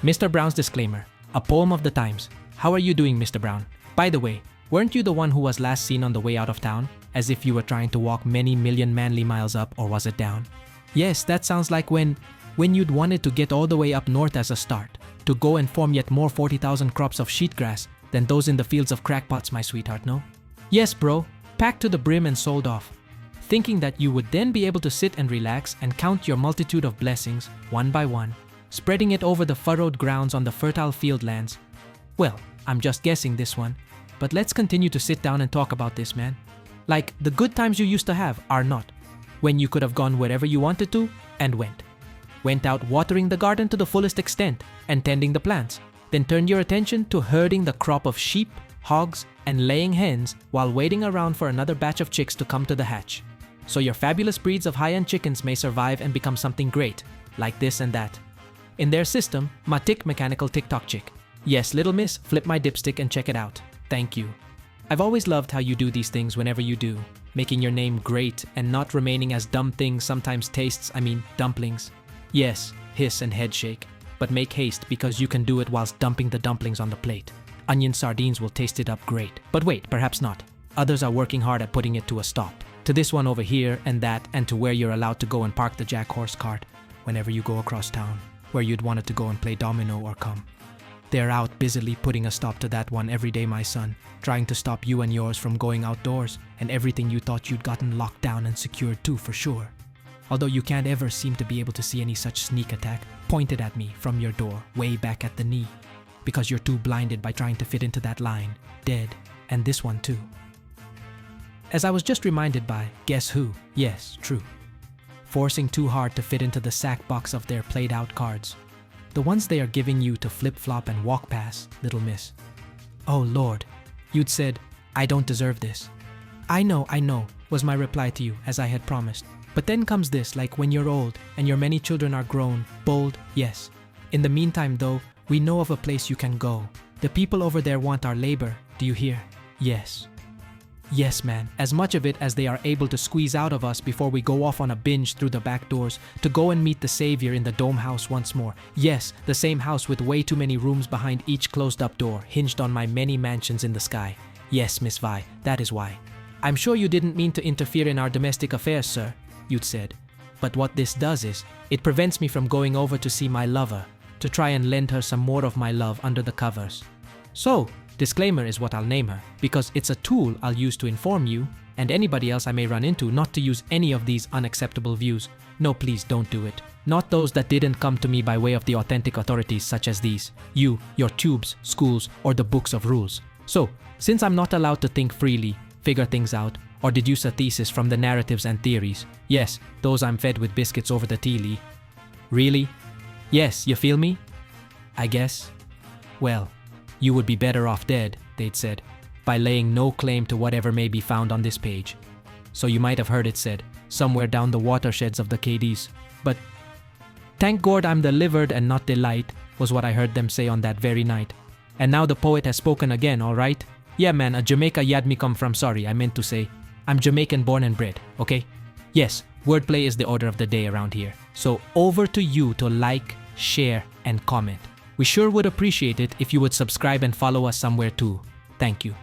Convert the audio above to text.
Mr. Brown's disclaimer, a poem of the times. How are you doing, Mr. Brown? By the way, weren't you the one who was last seen on the way out of town, as if you were trying to walk many million manly miles up, or was it down? Yes, that sounds like when you'd wanted to get all the way up north as a start, to go and form yet more 40,000 crops of sheetgrass than those in the fields of crackpots, my sweetheart, no? Yes, bro, packed to the brim and sold off, thinking that you would then be able to sit and relax and count your multitude of blessings, one by one, spreading it over the furrowed grounds on the fertile field lands. Well, I'm just guessing this one, but let's continue to sit down and talk about this, man. Like, the good times you used to have are not, when you could have gone wherever you wanted to and went out watering the garden to the fullest extent and tending the plants, then turned your attention to herding the crop of sheep, hogs, and laying hens while waiting around for another batch of chicks to come to the hatch. So your fabulous breeds of high-end chickens may survive and become something great, like this and that. In their system, my mechanical TikTok chick. Yes, little miss, flip my dipstick and check it out. Thank you. I've always loved how you do these things whenever you do, making your name great and not remaining as dumb things sometimes dumplings. Yes, hiss and head shake, but make haste because you can do it whilst dumping the dumplings on the plate. Onion sardines will taste it up great. But wait, perhaps not. Others are working hard at putting it to a stop. To this one over here and that, and to where you're allowed to go and park the jack horse cart whenever you go across town, where you'd wanted to go and play domino or come. They're out busily putting a stop to that one every day, my son, trying to stop you and yours from going outdoors and everything you thought you'd gotten locked down and secured too, for sure. Although you can't ever seem to be able to see any such sneak attack pointed at me from your door way back at the knee, because you're too blinded by trying to fit into that line, dead, and this one too. As I was just reminded by, guess who? Yes, true. Forcing too hard to fit into the sack box of their played out cards. The ones they are giving you to flip-flop and walk past, little miss. Oh Lord, you'd said, I don't deserve this. I know, was my reply to you, as I had promised. But then comes this, like when you're old and your many children are grown, bold, yes. In the meantime though, we know of a place you can go. The people over there want our labor, do you hear? Yes. Yes, man, as much of it as they are able to squeeze out of us before we go off on a binge through the back doors to go and meet the Savior in the dome house once more. Yes, the same house with way too many rooms behind each closed-up door, hinged on my many mansions in the sky. Yes, Miss Vi, that is why. I'm sure you didn't mean to interfere in our domestic affairs, sir, you'd said. But what this does is, it prevents me from going over to see my lover, to try and lend her some more of my love under the covers. So, disclaimer is what I'll name her, because it's a tool I'll use to inform you, and anybody else I may run into, not to use any of these unacceptable views. No, please don't do it. Not those that didn't come to me by way of the authentic authorities such as these, you, your tubes, schools, or the books of rules. So, since I'm not allowed to think freely, figure things out, or deduce a thesis from the narratives and theories, yes, those I'm fed with biscuits over the tea. Really? Yes, you feel me? I guess. Well, you would be better off dead, they'd said, by laying no claim to whatever may be found on this page. So you might have heard it said, somewhere down the watersheds of the KDs. But, thank God I'm delivered and not delight, was what I heard them say on that very night. And now the poet has spoken again, alright? Yeah man, a Jamaica yad me come from, sorry, I meant to say, I'm Jamaican born and bred, okay? Yes, wordplay is the order of the day around here. So over to you to like, share, and comment. We sure would appreciate it if you would subscribe and follow us somewhere too. Thank you.